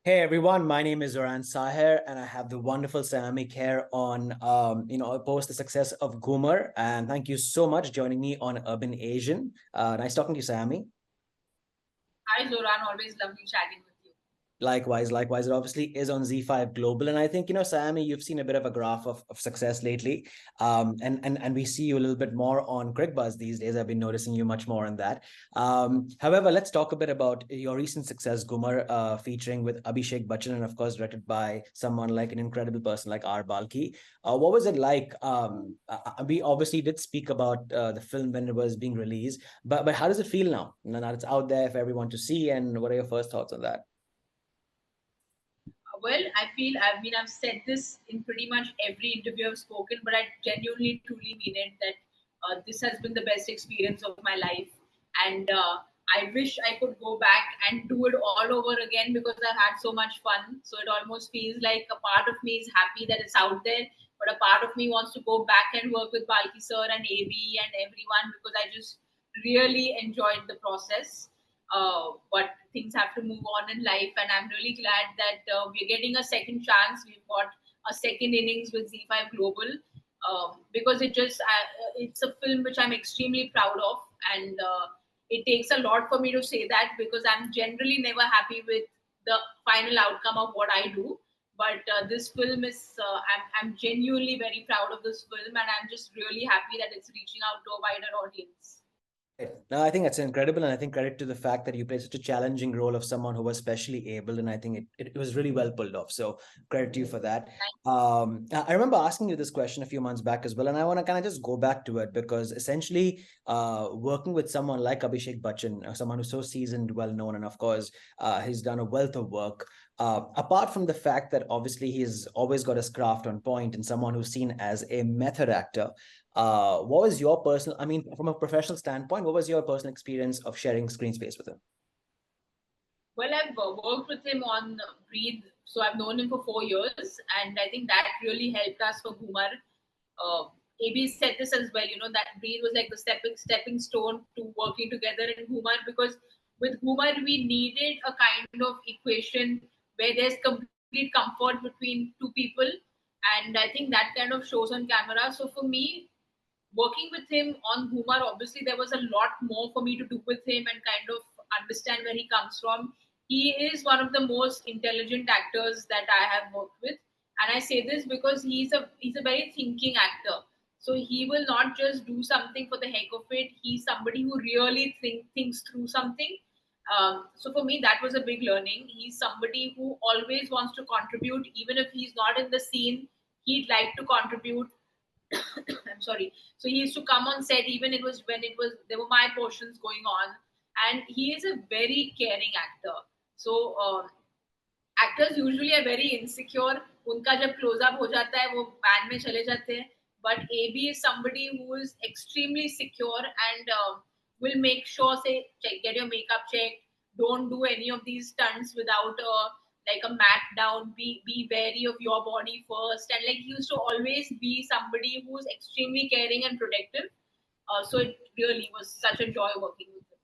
Hey everyone, my name is Zoran Saher, and I have the wonderful Saiyami Kher on, post the success of Ghoomer. And thank you so much joining me on Urban Asian. Nice talking to you, Saiyami. Hi Zoran, always lovely chatting with you. Likewise. It obviously is on ZEE5 Global. And I think, Sammy, you've seen a bit of a graph of success lately. And we see you a little bit more on CricBuzz these days. I've been noticing you much more on that. However, let's talk a bit about your recent success, Ghoomer, featuring with Abhishek Bachchan, and of course, directed by someone like an incredible person like R. Balki. What was it like? We obviously did speak about the film when it was being released, but how does it feel now that it's out there for everyone to see? And what are your first thoughts on that? Well, I've said this in pretty much every interview I've spoken, but I genuinely, truly mean it that this has been the best experience of my life. And I wish I could go back and do it all over again because I've had so much fun. So it almost feels like a part of me is happy that it's out there, but a part of me wants to go back and work with Balki sir and AB and everyone because I just really enjoyed the process. But things have to move on in life, and I'm really glad that we're getting a second chance. We've got a second innings with ZEE5 Global because it's a film which I'm extremely proud of, and it takes a lot for me to say that because I'm generally never happy with the final outcome of what I do. But this film is, I'm genuinely very proud of this film, and I'm just really happy that it's reaching out to a wider audience. No, I think that's incredible. And I think credit to the fact that you played such a challenging role of someone who was specially able. And I think it was really well pulled off. So credit to you for that. I remember asking you this question a few months back as well. And I want to kind of just go back to it because essentially working with someone like Abhishek Bachchan, someone who's so seasoned, well known, and of course, he's done a wealth of work. Apart from the fact that obviously he's always got his craft on point and someone who's seen as a method actor, what was your personal, I mean, from a professional standpoint, what was your personal experience of sharing screen space with him? Well, I've worked with him on Breathe, so I've known him for 4 years, and I think that really helped us for Ghoomer. Uh, AB said this as well, that Breathe was like the stepping stone to working together in Ghoomer because with Ghoomer we needed a kind of equation where there's complete comfort between two people, and I think that kind of shows on camera. So for me, working with him on Ghoomer, obviously there was a lot more for me to do with him and kind of understand where he comes from. He is one of the most intelligent actors that I have worked with, and I say this because he's a very thinking actor. So he will not just do something for the heck of it. He's somebody who really thinks through something. So for me, that was a big learning. He's somebody who always wants to contribute, even if he's not in the scene. He'd like to contribute. I'm sorry. So he used to come on set even it was when it was there were my portions going on, and he is a very caring actor. So actors usually are very insecure. उनका जब close up हो जाता है वो ban में चले जाते हैं. But AB is somebody who is extremely secure and will make sure say get your makeup checked. Don't do any of these stunts without like a mat down. Be wary of your body first. And like he used to always be somebody who's extremely caring and protective. So it really was such a joy working with him.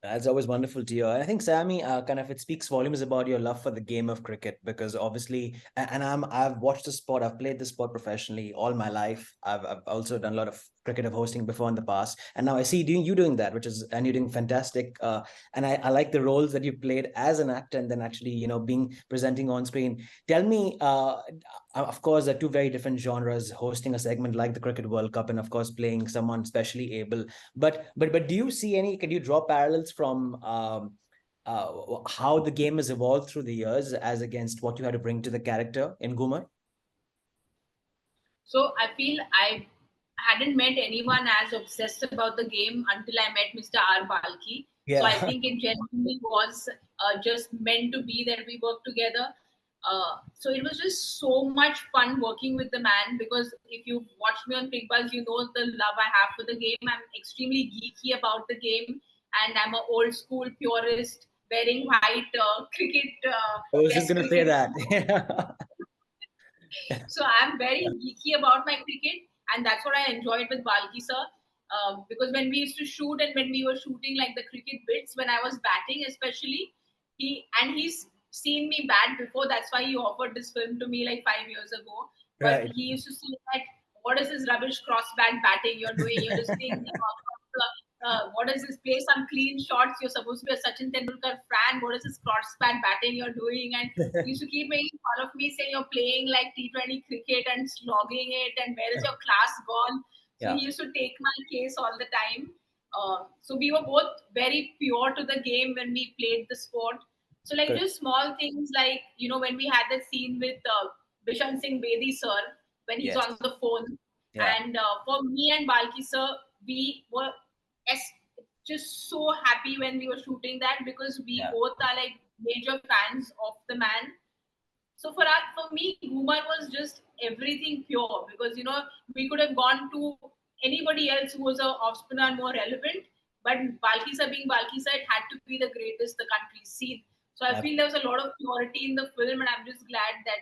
That's always wonderful to hear. I think Sammy, kind of it speaks volumes about your love for the game of cricket because obviously, and I've watched the sport, I've played the sport professionally all my life. I've also done a lot of cricket of hosting before in the past, and now I see you doing that, which is and you're doing fantastic. And I like the roles that you played as an actor and then actually being presenting on screen. Tell me, of course, there are two very different genres: hosting a segment like the Cricket World Cup, and of course, playing someone specially able. But do you see any? Can you draw parallels from how the game has evolved through the years as against what you had to bring to the character in Ghoomer? So I feel I hadn't met anyone as obsessed about the game until I met Mr. R. Balki. So I Yeah. think it genuinely was just meant to be that we work together. So it was just so much fun working with the man because if you watch me on Big Buzz, you know the love I have for the game. I'm extremely geeky about the game, and I'm an old school purist wearing white cricket I was just best gonna say cricket. that. So I'm very geeky about my cricket, and that's what I enjoyed with Balki sir. Because when we used to shoot and when we were shooting like the cricket bits, when I was batting especially, he's seen me bat before. That's why he offered this film to me like 5 years ago. But Right. he used to say that, what is this rubbish cross-back batting you're doing? You're just playing what is this? Play some clean shots. You're supposed to be a Sachin Tendulkar fan. What is this cross-back batting you're doing? And he used to keep making fun of me, saying you're playing like T20 cricket and slogging it, and where is your class gone? So Yeah. he used to take my case all the time. So we were both very pure to the game when we played the sport. So like Correct. just small things like, when we had that scene with Bishan Singh Bedi sir when he's Yes. on the phone, Yeah. and for me and Balki sir, we were es- just so happy when we were shooting that, because we Yeah. both are like major fans of the man. So for me, Ghoomer was just everything pure, because we could have gone to anybody else who was a off spinner and more relevant, but Balki sir being Balki sir, it had to be the greatest the country's seen. So I feel there was a lot of purity in the film, and I'm just glad that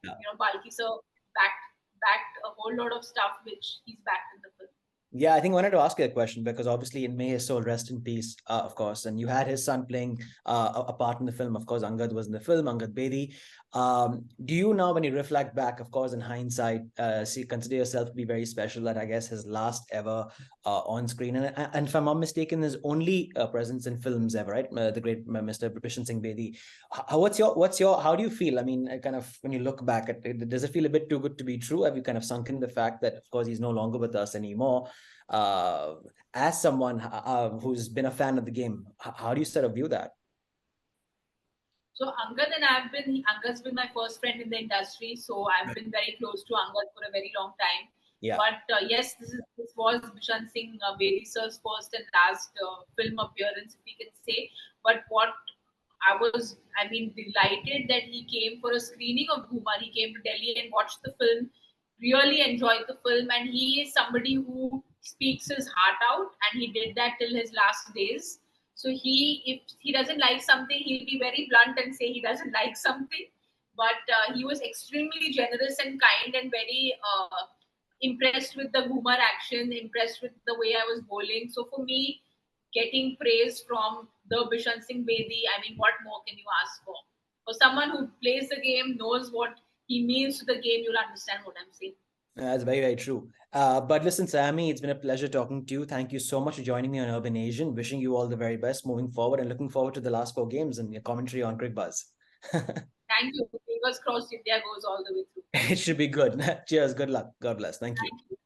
Yeah. Balki sir backed a whole lot of stuff which he's backed in the film. Yeah, I think I wanted to ask you a question because obviously in May his soul rest in peace, of course. And you had his son playing a part in the film. Of course, Angad was in the film, Angad Bedi. Do you now, when you reflect back, of course, in hindsight, consider yourself to be very special, that I guess his last ever on screen, and if I'm not mistaken, his only presence in films ever, right? The great Mr. Bishan Singh Bedi. How do you feel? I mean, kind of when you look back at it, does it feel a bit too good to be true? Have you kind of sunk in the fact that, of course, he's no longer with us anymore? uh, as someone who's been a fan of the game, how do you sort of view that? So Angad's been my first friend in the industry, so I've been very close to Angad for a very long time. Yeah. But yes, this was Bishan Singh Bedi sir's first and last film appearance, if we can say. But what I mean, delighted that he came for a screening of Ghoomer. He came to Delhi and watched the film, really enjoyed the film, and he is somebody who speaks his heart out, and he did that till his last days. So if he doesn't like something, he'll be very blunt and say he doesn't like something. But he was extremely generous and kind, and very impressed with the Ghoomer action, impressed with the way I was bowling. So for me, getting praise from the Bishan Singh Bedi, I mean, what more can you ask for? For someone who plays the game, knows what he means to the game, you'll understand what I'm saying. That's very, very true. But listen, Sammy, it's been a pleasure talking to you. Thank you so much for joining me on Urban Asian. Wishing you all the very best moving forward and looking forward to the last four games and your commentary on Crick Buzz. Thank you. Fingers crossed India goes all the way through. It should be good. Cheers. Good luck. God bless. Thank you. Thank you.